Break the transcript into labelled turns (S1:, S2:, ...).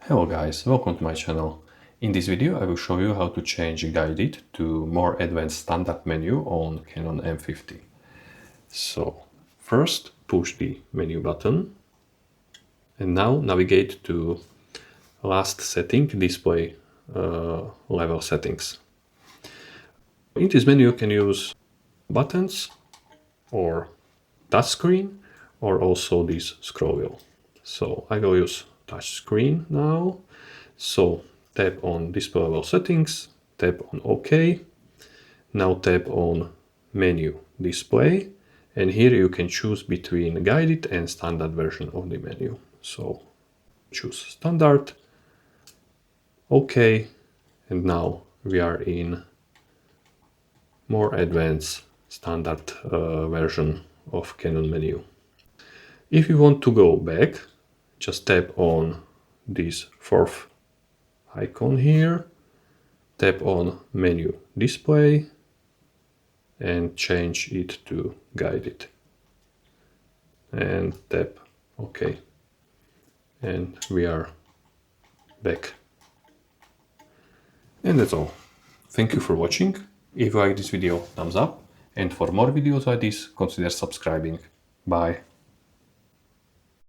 S1: Hello guys, welcome to my channel. In this video I will show you how to change guided to more advanced standard menu on Canon M50. So first push the menu button and now navigate to last setting, display level settings. In this menu you can use buttons or touch screen or also this scroll wheel. So I will use touch screen now. So tap on display level settings, tap on OK. Now tap on menu display, and here you can choose between guided and standard version of the menu. So choose standard, OK, and now we are in more advanced standard version of Canon menu. If you want to go back, just tap on this fourth icon here, tap on menu display and change it to guided and tap OK, and we are back. And that's all. Thank you for watching. If you like this video, thumbs up, and for more videos like this, consider subscribing. Bye.